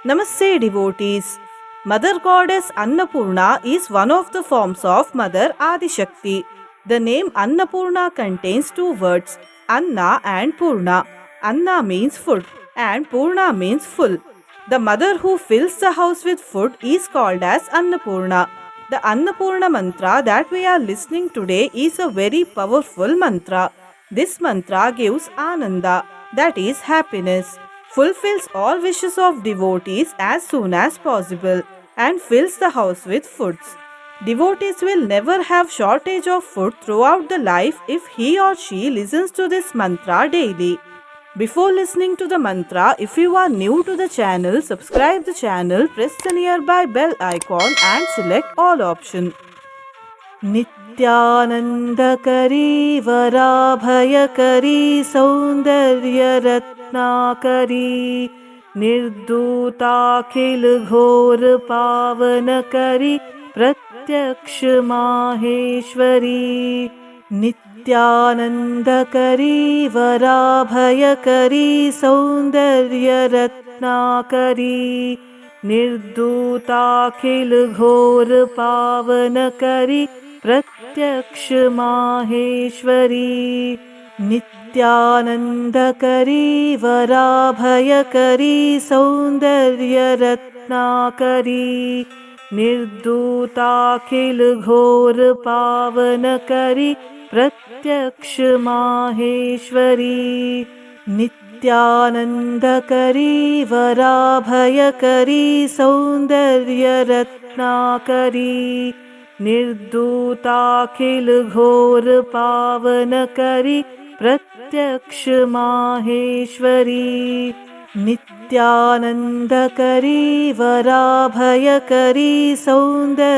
Namaste devotees. Mother Goddess Annapurna is one of the forms of Mother Adishakti. The name Annapurna contains two words, Anna and Purna. Anna means food and Purna means full. The mother who fills the house with food is called as Annapurna. The Annapurna mantra that we are listening today is a very powerful mantra. This mantra gives Ananda, that is happiness, fulfills all wishes of devotees as soon as possible, and fills the house with foods. Devotees will never have shortage of food throughout the life if he or she listens to this mantra daily. Before listening to the mantra, if you are new to the channel, subscribe the channel, press the nearby bell icon and select all option. नित्यानन्दकरी वराभयकरी सौन्दर्यरत्नाकरी निर्दूताखिलघोरपावनकरी प्रत्यक्ष माहेश्वरी नित्यानन्दकरी वराभयकरी सौन्दर्यरत्नाकरी निर्दूताखिलघोरपावनकरी प्रत्यक्ष माहेश्वरी नित्यानन्दकरी वराभयकरी सौन्दर्यरत्नाकरी निर्दूताखिलघोरपावनकरी प्रत्यक्ष माहेश्वरी नित्यानन्दकरी वराभयकरी सौन्दर्यरत्नाकरी निर्दूताखिलघोरपावनकरी प्रत्यक्ष माहेश्वरी नित्यानन्दकरी वराभयकरी सौन्दर्यरत्नाकरी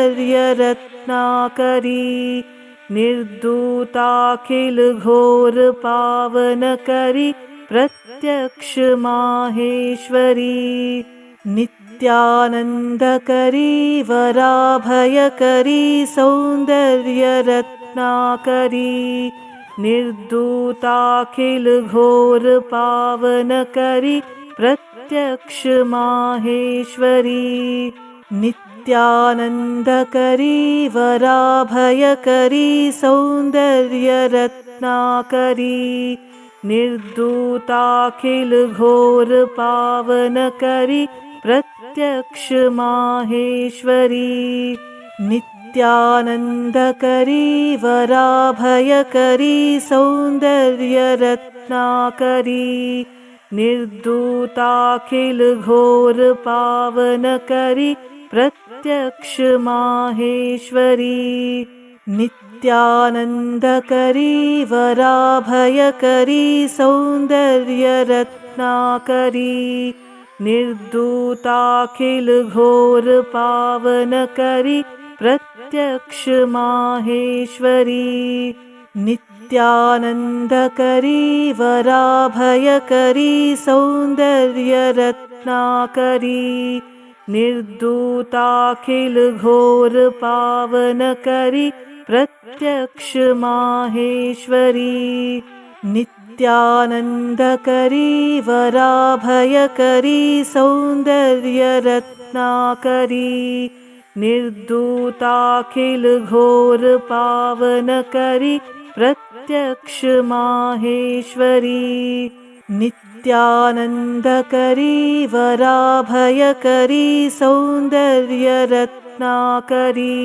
निर्दूताखिलघोरपावनकरी प्रत्यक्ष माहेश्वरी नित्यानन्दकरी वराभयकरी सौन्दर्यरत्नाकरी निर्दूताखिलघोरपावनकरी प्रत्यक्ष माहेश्वरी नित्यानन्दकरी वराभयकरी सौन्दर्यरत्नाकरी निर्दूताखिलघोरपावनकरी प्रत्यक्ष माहेश्वरी नित्यानन्दकरी वराभयकरी सौन्दर्यरत्नाकरी निर्दूताखिलघोरपावनकरी प्रत्यक्ष माहेश्वरी नित्यानन्दकरी वराभयकरी सौन्दर्यरत्नाकरी निर्दूताखिलघोरपावनकरी प्रत्यक्ष माहेश्वरी नित्यानन्दकरी वराभयकरी सौन्दर्यरत्नाकरी निर्दूताखिलघोरपावनकरी प्रत्यक्ष माहेश्वरी नित्यानन्दकरी वराभयकरी सौन्दर्यरत्नाकरी निर्दूताखिलघोरपावनकरी प्रत्यक्ष माहेश्वरी नित्यानन्दकरी वराभयकरी सौन्दर्यरत्नाकरी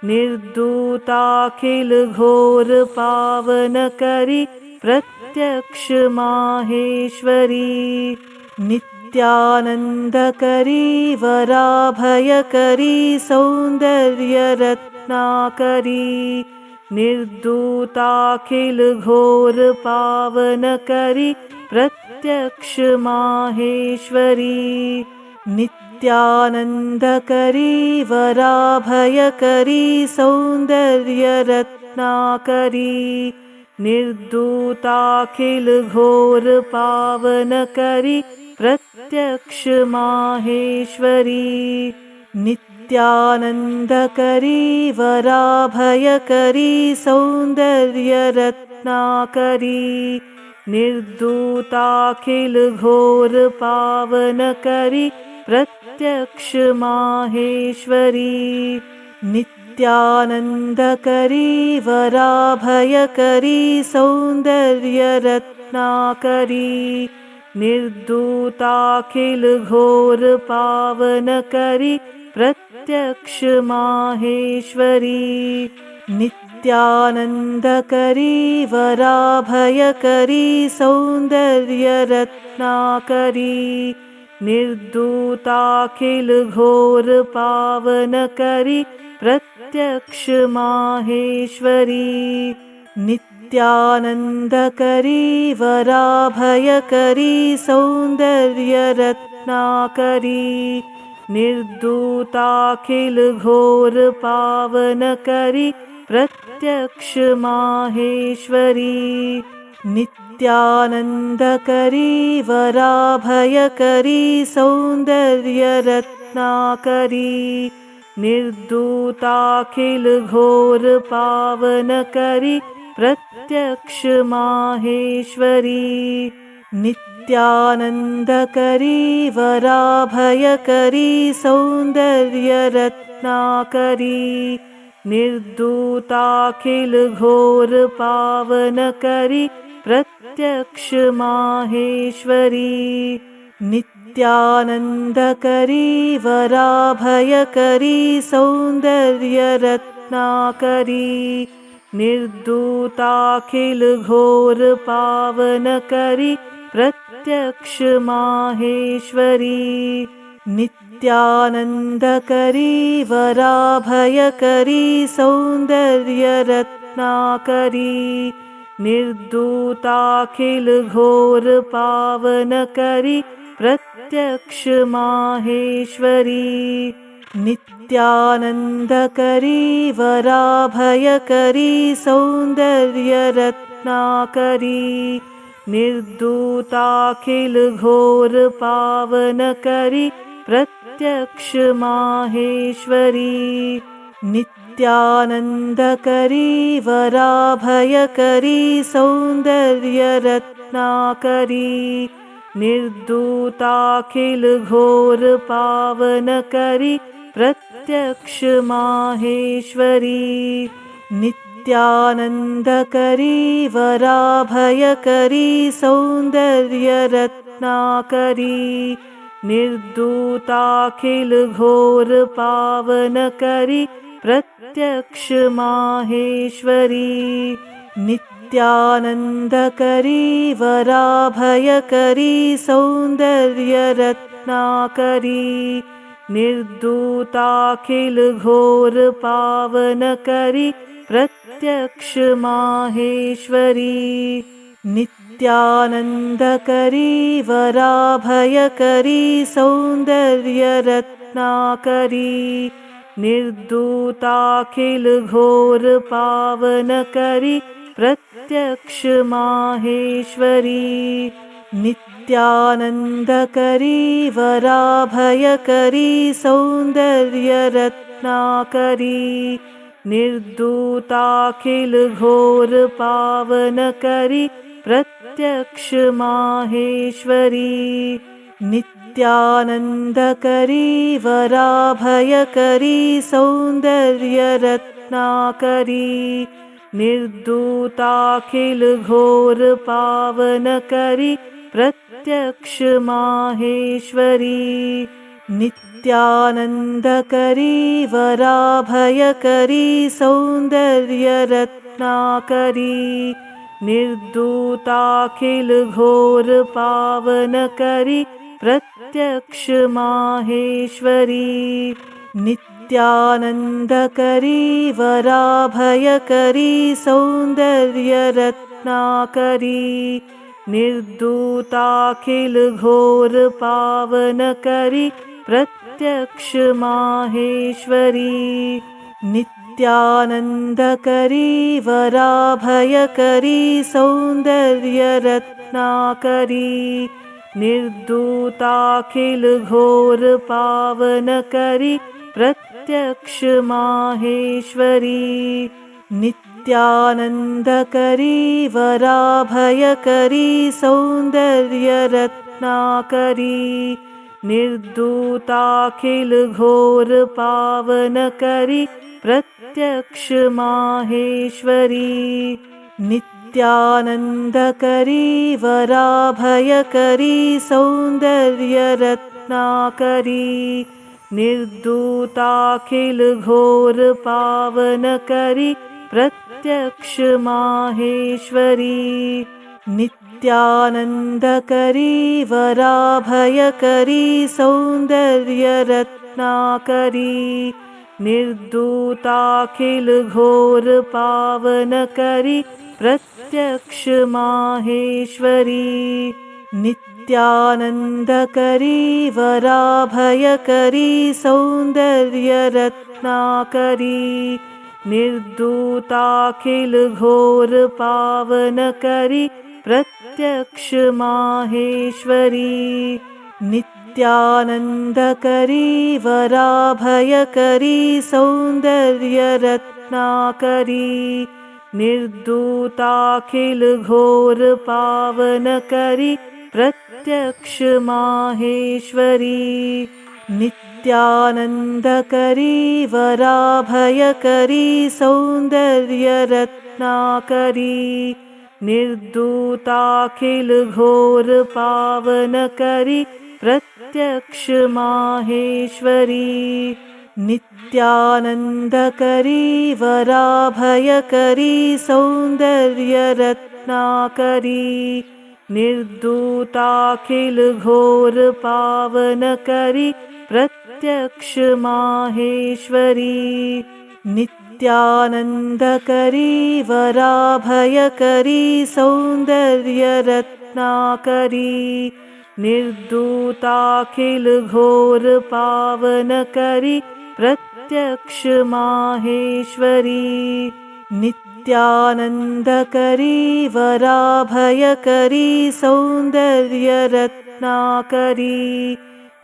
निर्दूताखिलघोरपावनकरी प्रत्यक्ष माहेश्वरी नित्यानन्दकरी वराभयकरी सौन्दर्यरत्नाकरी निर्दूताखिलघोरपावनकरी प्रत्यक्ष माहेश्वरी नित्यानन्दकरी वराभयकरी सौन्दर्यरत्नाकरी निर्दूताखिलघोरपावनकरी प्रत्यक्ष माहेश्वरी नित्यानन्दकरी वराभयकरी सौन्दर्यरत्नाकरी निर्दूताखिलघोरपावनकरी प्रत्यक्ष माहेश्वरी नित्यानन्दकरी वराभयकरी सौन्दर्यरत्नाकरी निर्दूताखिल घोर पावनकरी प्रत्यक्ष माहेश्वरी नित्यानन्दकरी वराभयकरी सौन्दर्यरत्नाकरी निर्दूताखिल घोर पावनकरी प्रत्यक्ष माहेश्वरी नित्यानन्दकरी वराभयकरी सौन्दर्यरत्नाकरी निर्दूताखिल घोर पावनकरी प्रत्यक्ष माहेश्वरी नित्यानन्दकरी वराभयकरी सौन्दर्यरत्नाकरी निर्दूताखिल घोर पावनकरी प्रत्यक्ष माहेश्वरी नित्यानन्दकरी वराभयकरी सौन्दर्यरत्नाकरी निर्दूताखिल घोर पावनकरी प्रत्यक्ष माहेश्वरी नित्यानन्दकरी वराभयकरी सौन्दर्यरत्नाकरी निर्दूताखिल घोर पावनकरी प्रत्यक्ष माहेश्वरी नित्यानन्दकरी वराभयकरी सौन्दर्यरत्नाकरी निर्दूताखिल घोर पावनकरी प्रत्यक्ष माहेश्वरी नित्यानन्दकरी वराभयकरी सौन्दर्यरत्नाकरी निर्दूताखिल घोर पावनकरी प्रत्यक्ष माहेश्वरी नित्यानन्दकरी वराभयकरी सौन्दर्यरत्नाकरी निर्दूताखिल घोर पावनकरी प्रत्यक्ष माहेश्वरी नित्यानन्दकरी वराभयकरी सौन्दर्यरत्नाकरी निर्दूताखिल घोर पावनकरी प्रत्यक्ष माहेश्वरी नित्यानन्दकरी वराभयकरी सौन्दर्यरत्नाकरी निर्दूताखिल घोर पावनकरी प्रत्यक्ष माहेश्वरी नित्यानन्दकरी वराभयकरी सौन्दर्यरत्नाकरी निर्दूताखिल घोर पावनकरी प्रत्यक्ष माहेश्वरी नित्यानन्दकरी वराभयकरी सौन्दर्यरत्नाकरी निर्दूताखिल घोर पावनकरी प्रत्यक्ष माहेश्वरी नित्यानन्दकरी वराभयकरी सौन्दर्यरत्नाकरी निर्दूताखिल घोर पावनकरी प्रत्यक्ष माहेश्वरी नित्यानन्दकरी वराभयकरी सौन्दर्यरत्नाकरी निर्दूताखिल घोर पावनकरी प्रत्यक्ष माहेश्वरी नित्यानन्दकरी वराभयकरी सौन्दर्यरत्नाकरी निर्दूताखिल घोर पावनकरी प्रत्यक्ष माहेश्वरी नित्यानन्दकरी वराभयकरी सौन्दर्यरत्नाकरी निर्दूताखिल घोर पावनकरी प्रत्यक्ष माहेश्वरी नित्यानन्दकरी वराभयकरी सौन्दर्यरत्नाकरी निर्दूताखिल घोर पावनकरी प्रत्यक्ष माहेश्वरी नित्यानन्दकरी वराभयकरी सौन्दर्यरत्नाकरी निर्दूताखिल घोर पावनकरी प्रत्यक्ष माहेश्वरी नित्यानन्दकरी वराभयकरी सौन्दर्यरत्नाकरी निर्दूताखिल घोर पावनकरी प्रत्यक्ष माहेश्वरी नित्यानन्दकरी वराभयकरी सौन्दर्यरत्नाकरी निर्दूताखिल घोर पावनकरी प्रत्यक्ष माहेश्वरी नित्यानन्दकरी वराभयकरी सौन्दर्यरत्नाकरी निर्दूताखिल घोर पावनकरी प्रत्यक्ष माहेश्वरी नित्यानन्दकरी वराभयकरी सौन्दर्यरत्नाकरी निर्दूताखिल घोर पावनकरी प्रत्यक्ष माहेश्वरी नित्यानन्दकरी वराभयकरी सौन्दर्यरत्नाकरी निर्दूताखिल घोर पावनकरी प्रत्यक्ष माहेश्वरी नित्यानन्दकरी वराभयकरी सौन्दर्यरत्नाकरी निर्दूताखिल घोर पावनकरी प्रत्यक्ष माहेश्वरी नित्यानन्दकरी वराभयकरी सौन्दर्यरत्नाकरी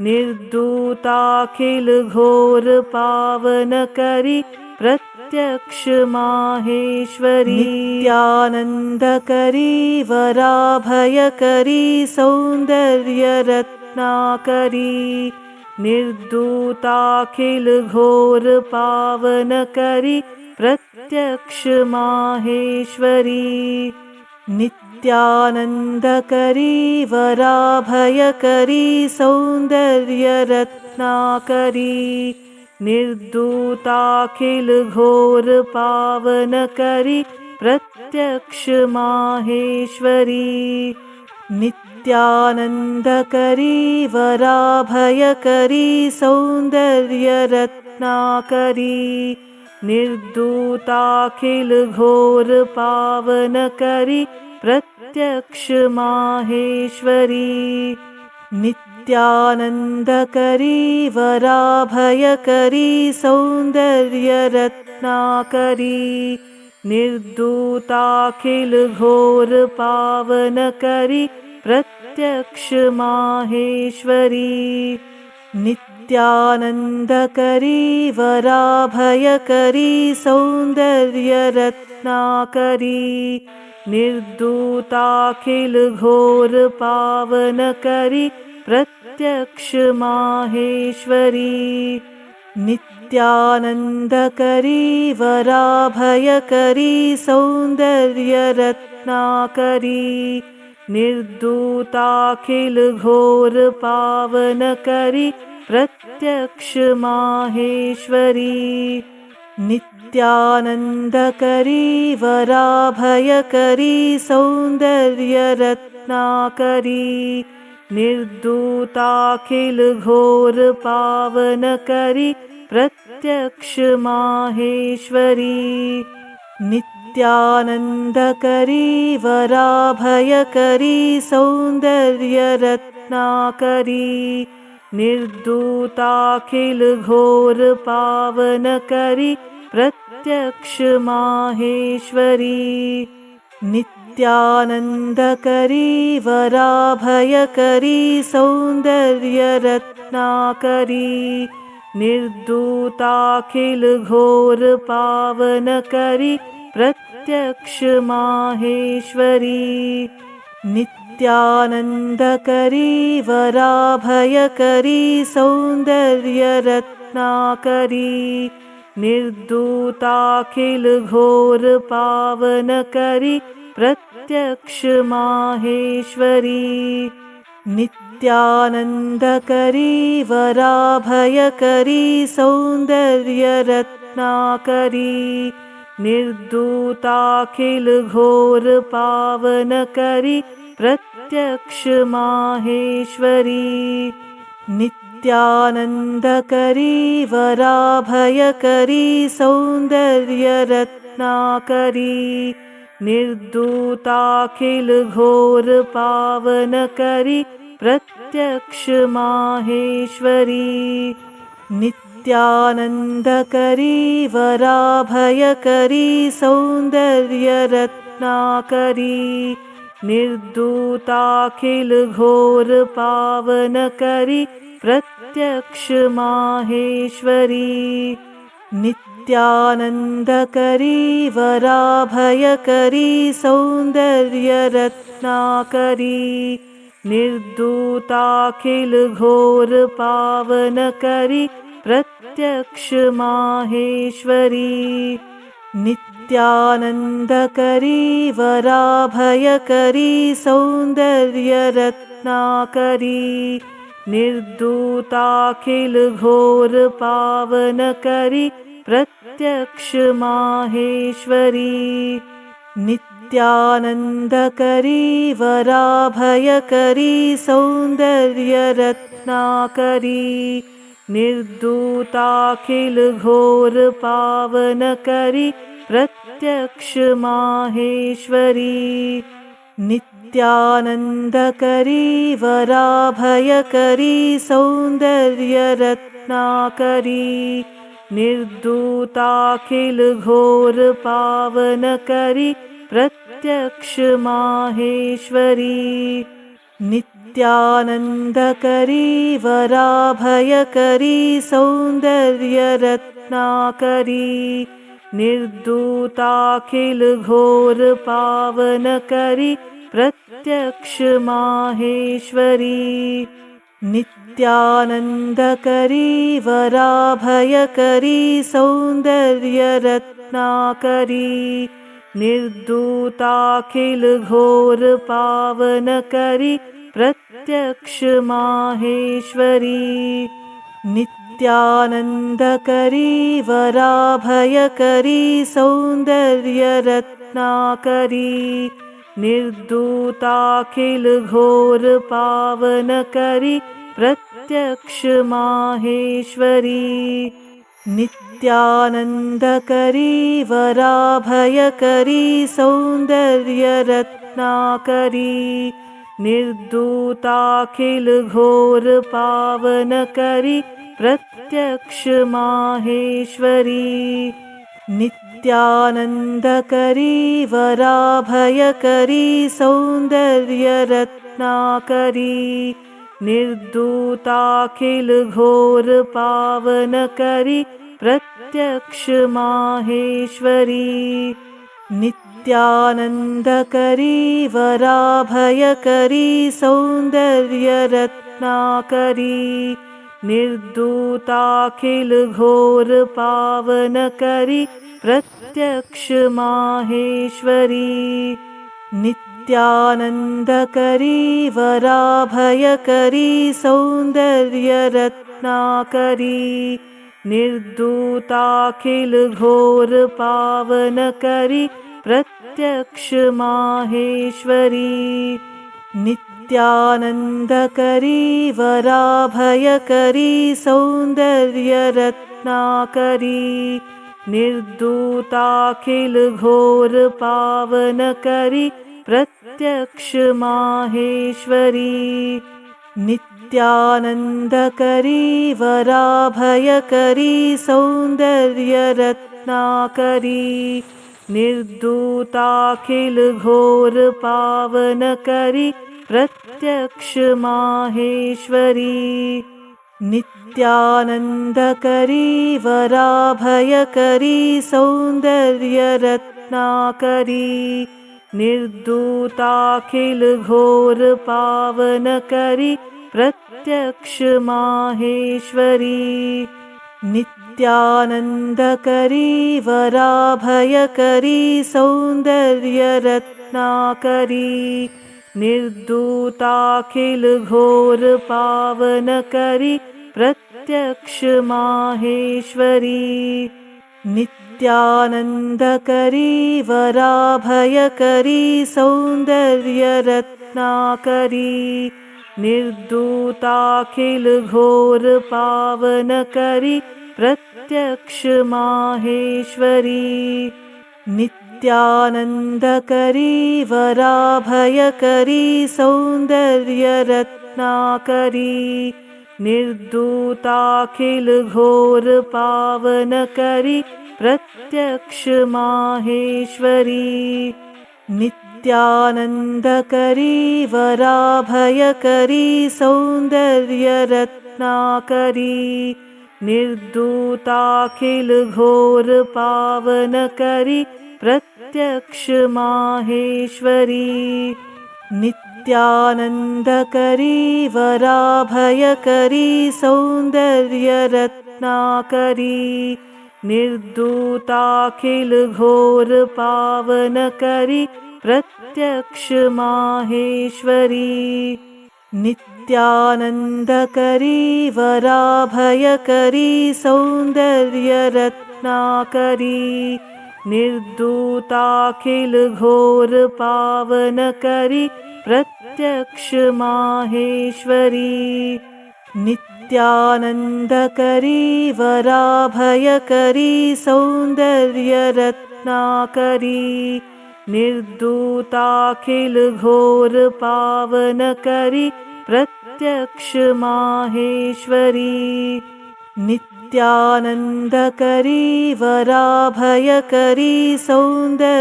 निर्दूताखिल घोर पावनकरी प्रत्यक्ष माहेश्वरी नित्यानन्दकरी वराभयकरी सौन्दर्यरत्नाकरी निर्दूताखिल घोर पावनकरी प्रत्यक्ष माहेश्वरी नित्यानन्दकरी वराभयकरी सौन्दर्यरत्नाकरी निर्दूताखिल घोर पावनकरी प्रत्यक्ष माहेश्वरी नित्यानन्दकरी वराभयकरी सौन्दर्यरत्नाकरी निर्दूताखिल घोर पावनकरी प्रत्यक्ष माहेश्वरी नित्यानन्दकरी वराभयकरी सौन्दर्यरत्नाकरी निर्दूताखिल घोर पावनकरी प्रत्यक्ष माहेश्वरी नित्यानन्दकरी वराभयकरी सौन्दर्यरत्नाकरी निर्दूताखिल घोर पावनकरी प्रत्यक्ष माहेश्वरी नित्यानन्दकरी वराभयकरी सौन्दर्यरत्नाकरी निर्दूताखिल घोर पावनकरी प्रत्यक्ष माहेश्वरी नित्यानन्दकरी वराभयकरी सौन्दर्यरत्नाकरी निर्दूताखिल घोर पावनकरी प्रत्यक्ष माहेश्वरी नित्यानन्दकरी वराभयकरी सौन्दर्यरत्नाकरी निर्दूताखिल घोर पावनकरी प्रत्यक्ष माहेश्वरी नित्यानन्दकरी वराभयकरी सौन्दर्यरत्नाकरी निर्दूताखिल घोर पावनकरी प्रत्यक्ष माहेश्वरी नित्यानन्दकरी नित्यानन्दकरी वराभयकरी सौन्दर्यरत्नाकरी निर्दूताखिलघोरपावनकरी प्रत्यक्ष माहेश्वरी नित्यानन्दकरी वराभयकरी सौन्दर्यरत्नाकरी निर्दूताखिलघोरपावनकरी प्रत्यक्ष माहेश्वरी नित्यानन्दकरी वराभयकरी सौन्दर्यरत्नाकरी निर्दूताखिलघोरपावनकरी प्रत्यक्ष माहेश्वरी नित्यानन्दकरी वराभयकरी सौन्दर्यरत्नाकरी निर्दूताखिलघोरपावनकरी प्रत्यक्ष माहेश्वरी नित्यानन्दकरी वराभयकरी सौन्दर्यरत्नाकरी निर्दूताखिलघोरपावनकरी प्रत्यक्ष माहेश्वरी नित्यानन्दकरी वराभयकरी सौन्दर्यरत्नाकरी निर्दूताखिलघोरपावनकरी प्रत्यक्ष माहेश्वरी नित्यानन्दकरी वराभयकरी सौन्दर्यरत्नाकरी निर्दूताखिलघोरपावनकरी प्रत्यक्ष माहेश्वरी नित्यानन्दकरी वराभयकरी सौन्दर्यरत्नाकरी निर्दूताखिलघोरपावनकरी प्रत्यक्ष माहेश्वरी नित्यानन्दकरी वराभयकरी सौन्दर्यरत्नाकरी निर्दूताखिलघोरपावनकरी प्रत्यक्ष माहेश्वरी नित्यानन्दकरी वराभयकरी सौन्दर्यरत्नाकरी निर्दूताखिलघोरपावनकरी प्रत्यक्ष माहेश्वरी नित्यानन्दकरी वराभयकरी सौन्दर्यरत्नाकरी निर्दूताखिलघोरपावनकरी प्रत्यक्ष माहेश्वरी नित्यानन्दकरी वराभयकरी सौन्दर्यरत्नाकरी निर्दूताखिलघोरपावनकरी प्रत्यक्ष माहेश्वरी नित्यानन्दकरी वराभयकरी सौन्दर्यरत्नाकरी निर्दूताखिलघोरपावनकरी प्रत्यक्ष माहेश्वरी नित्यानन्दकरी वराभयकरी सौन्दर्यरत्नाकरी निर्दूताखिलघोरपावनकरी प्रत्यक्ष माहेश्वरी नित्यानन्दकरी वराभयकरी सौन्दर्यरत्नाकरी निर्दूताखिलघोरपावनकरी प्रत्यक्ष माहेश्वरी नित्यानन्दकरी वराभयकरी सौन्दर्यरत्नाकरी निर्दूताखिलघोरपावनकरी प्रत्यक्ष माहेश्वरी नित्यानन्दकरी वराभयकरी सौन्दर्यरत्नाकरी निर्दूताखिलघोरपावनकरी प्रत्यक्ष माहेश्वरी नित्यानन्दकरी वराभयकरी सौन्दर्यरत्नाकरी निर्दूताखिल घोर पावनकरी प्रत्यक्ष माहेश्वरी नित्यानन्दकरी वराभयकरी सौन्दर्यरत्नाकरी निर्दूताखिल घोर पावनकरी प्रत्यक्ष माहेश्वरी नित्यानन्दकरी वराभयकरी सौन्दर्यरत्नाकरी निर्दूताखिल घोर पावनकरी प्रत्यक्ष माहेश्वरी नित्यानन्दकरी वराभयकरी सौन्दर्यरत्नाकरी निर्दूताखिल घोर पावनकरी प्रत्यक्ष माहेश्वरी नित्यानन्दकरी वराभयकरी सौन्दर्यरत्नाकरी निर्दूताखिल घोर पावनकरी प्रत्यक्ष माहेश्वरी नित्यानन्दकरी वराभयकरी सौन्दर्यरत्नाकरी निर्दूताखिल घोर पावनकरी प्रत्यक्ष माहेश्वरी नित्यानन्दकरी वराभयकरी सौन्दर्यरत्नाकरी निर्दूताखिल घोर पावनकरी प्रत्यक्ष माहेश्वरी नित्यानन्दकरी वराभयकरी सौन्दर्यरत्नाकरी निर्दूताखिल घोर पावनकरी प्रत्यक्ष माहेश्वरी नित्यानन्दकरी वराभयकरी सौन्दर्यरत्नाकरी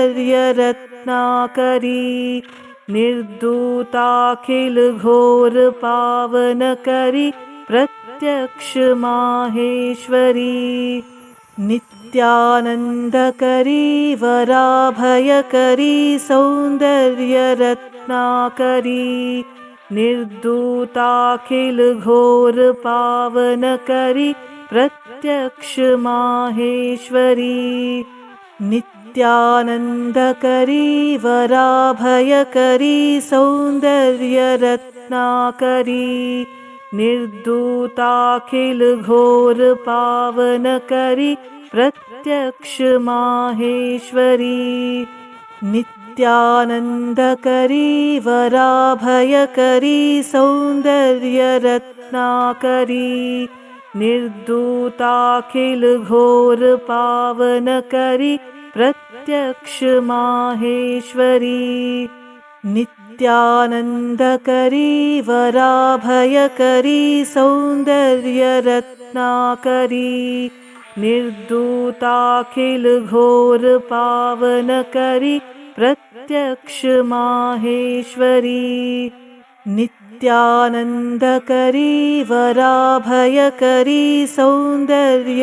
निर्दूताखिल घोर पावनकरी प्रत्यक्ष माहेश्वरी नित्यानन्दकरी वराभयकरी सौन्दर्यरत्नाकरी निर्दूताखिल घोर पावनकरी प्रत्यक्ष माहेश्वरी नित्यानन्दकरी वराभयकरी सौन्दर्यरत्नाकरी निर्दूताखिल घोर पावनकरी प्रत्यक्ष माहेश्वरी नित्यानन्दकरी वराभयकरी सौन्दर्यरत्नाकरी निर्दूताखिल घोर पावनकरी प्रत्यक्ष माहेश्वरी नित्यानन्दकरी वराभयकरी सौन्दर्यरत्नाकरी निर्दूताखिल घोर पावनकरी प्रत्यक्ष माहेश्वरी नित्यानन्दकरी वराभयकरी सौन्दर्यरत्नाकरी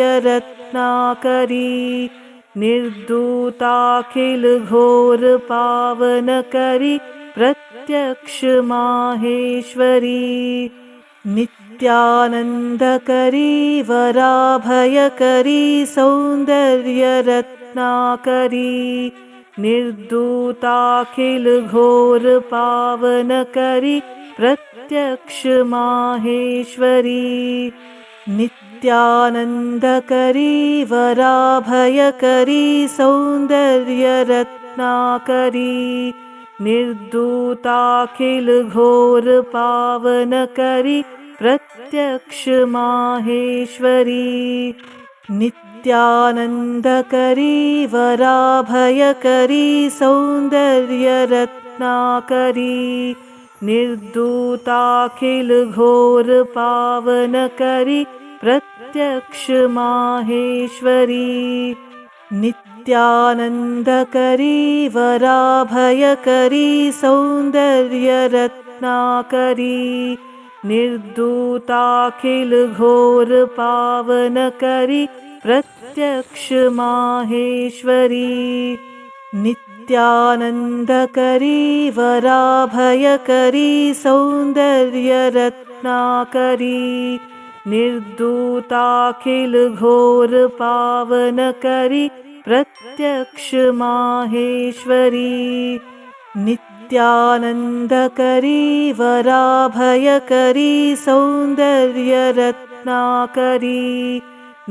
निर्दूताखिल घोर पावनकरी प्रत्यक्ष माहेश्वरी नित्यानन्दकरी वराभयकरी सौन्दर्यरत्नाकरी निर्दूताखिल घोर पावनकरी प्रत्यक्ष माहेश्वरी नित्यानन्दकरी वराभयकरी सौन्दर्यरत्नाकरी निर्दूताखिल घोर पावनकरी प्रत्यक्ष माहेश्वरी नित्यानन्दकरी वराभयकरी सौन्दर्यरत्नाकरी निर्दूताखिल घोर पावनकरी प्रत्यक्ष माहेश्वरी नित्यानन्दकरी वराभयकरी सौन्दर्यरत्नाकरी निर्दूताखिल घोर पावनकरी प्रत्यक्ष माहेश्वरी नित्यानन्दकरी नित्यानन्दकरी वराभयकरी सौन्दर्यरत्नाकरी निर्दूताखिलघोरपावनकरी प्रत्यक्ष माहेश्वरी नित्यानन्दकरी वराभयकरी सौन्दर्यरत्नाकरी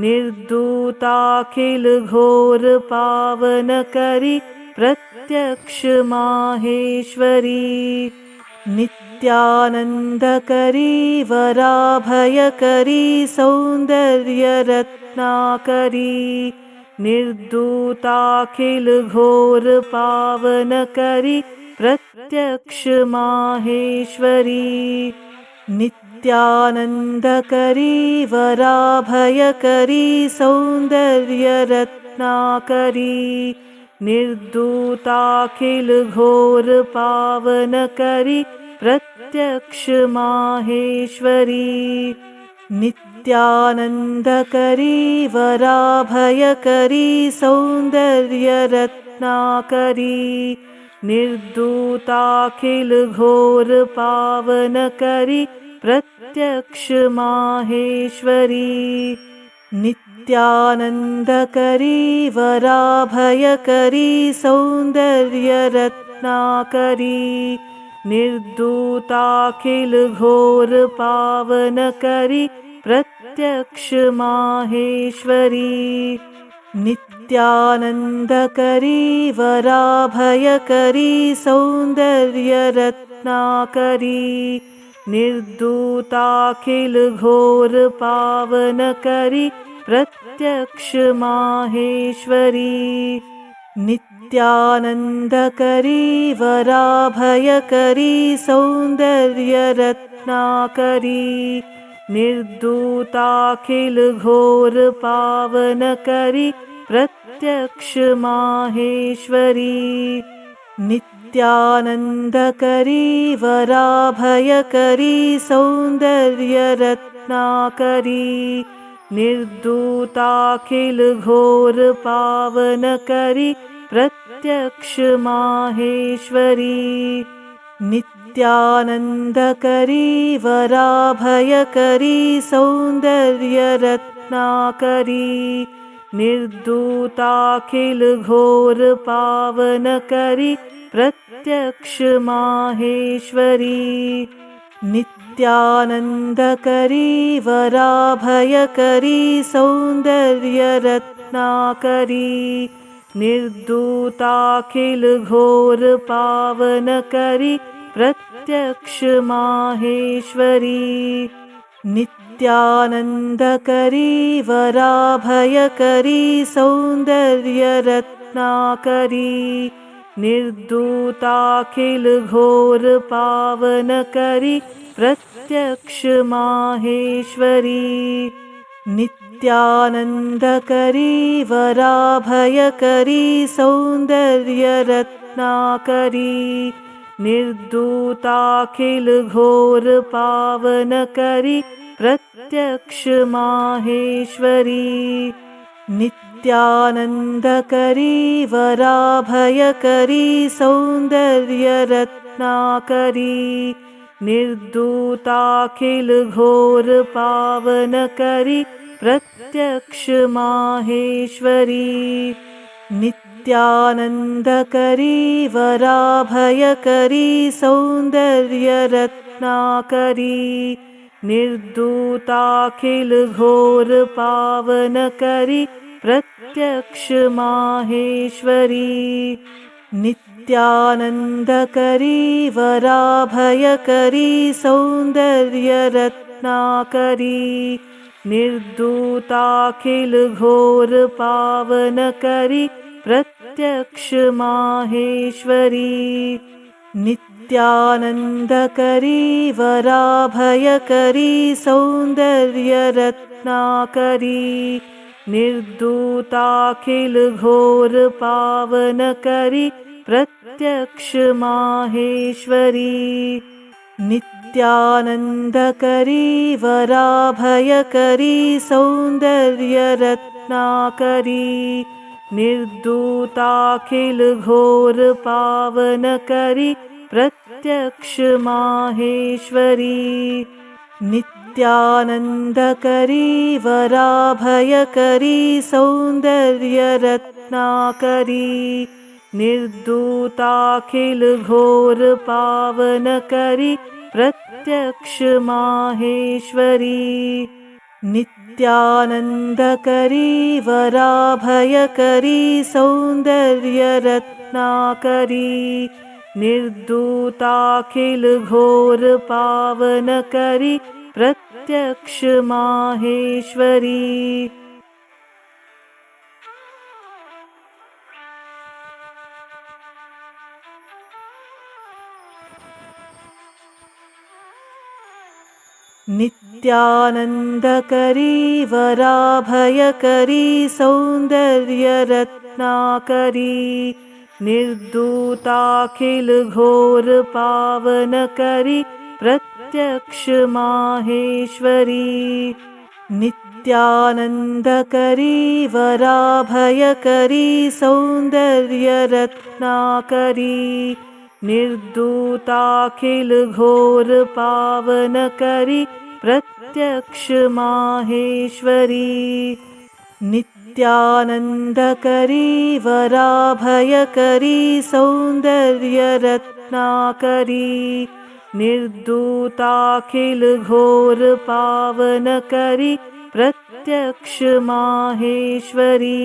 निर्दूताखिलघोरपावनकरी प्रत्यक्ष माहेश्वरी नित्यानन्दकरी वराभयकरी सौन्दर्यरत्नाकरी निर्दूताखिलघोरपावनकरी प्रत्यक्ष माहेश्वरी नित्यानन्दकरी वराभयकरी सौन्दर्यरत्नाकरी निर्दूताखिलघोरपावनकरी प्रत्यक्ष माहेश्वरी नित्यानन्दकरी वराभयकरी सौन्दर्यरत्नाकरी निर्दूताखिलघोरपावनकरी प्रत्यक्ष माहेश्वरी नित्यानन्दकरी वराभयकरी सौन्दर्यरत्नाकरी निर्दूताखिलघोरपावनकरी प्रत्यक्ष माहेश्वरी नित्यानन्दकरी वराभयकरी सौन्दर्यरत्नाकरी निर्दूताखिलघोरपावनकरी प्रत्यक्ष माहेश्वरी नित्यानन्दकरी वराभयकरी सौन्दर्यरत्नाकरी निर्दूताखिलघोरपावनकरी प्रत्यक्ष माहेश्वरी नित्यानन्दकरी वराभयकरी सौन्दर्यरत्नाकरी निर्दूताखिलघोरपावनकरी प्रत्यक्ष माहेश्वरी नित्यानन्दकरी वराभयकरी सौन्दर्यरत्नाकरी निर्दूताखिलघोरपावनकरी प्रत्यक्ष माहेश्वरी नित्यानन्दकरी वराभयकरी सौन्दर्यरत्नाकरी निर्दूताखिलघोरपावनकरी प्रत्यक्ष माहेश्वरी नित्यानन्दकरी वराभयकरी सौन्दर्यरत्नाकरी निर्दूताखिलघोरपावनकरी प्रत्यक्ष माहेश्वरी नित्यानन्दकरी वराभयकरी सौन्दर्यरत्नाकरी निर्दूताखिलघोरपावनकरी प्रत्यक्ष माहेश्वरी नित्यानन्दकरी वराभयकरी सौन्दर्यरत्नाकरी निर्दूताखिलघोरपावनकरी प्रत्यक्ष माहेश्वरी नित्यानन्दकरी वराभयकरी सौन्दर्यरत्नाकरी निर्दूताखिलघोरपावनकरी प्रत्यक्ष माहेश्वरी नित्यानन्दकरी वराभयकरी सौन्दर्यरत्नाकरी निर्दूताखिलघोरपावनकरी प्रत्यक्ष माहेश्वरी नित्यानन्दकरी वराभयकरी सौन्दर्यरत्नाकरी निर्दूताखिलघोरपावनकरी प्रत्यक्ष माहेश्वरी नित्यानन्दकरी वराभयकरी सौन्दर्यरत्नाकरी निर्दूताखिल घोर पावनकरी प्रत्यक्ष माहेश्वरी नित्यानन्दकरी वराभयकरी सौन्दर्य रत्नाकरी निर्दूताखिल घोर पावनकरी प्रत्यक्ष माहेश्वरी नित्यानन्दकरी वराभयकरी सौन्दर्य रत्नाकरी निर्दूताखिल घोर पावनकरी प्रत्यक्ष माहेश्वरी नित्यानन्दकरी वराभयकरी सौन्दर्य रत्नाकरी निर्दूताखिल घोर पावनकरी प्रत्यक्ष माहेश्वरी नित्यानन्दकरी वराभयकरी सौन्दर्य रत्नाकरी निर्दूताखिल घोर पावनकरी प्रत्यक्ष माहेश्वरी नित्यानन्दकरी वराभयकरी सौन्दर्य रत्नाकरी निर्दूताखिल घोर पावनकरी प्रत्यक्ष माहेश्वरी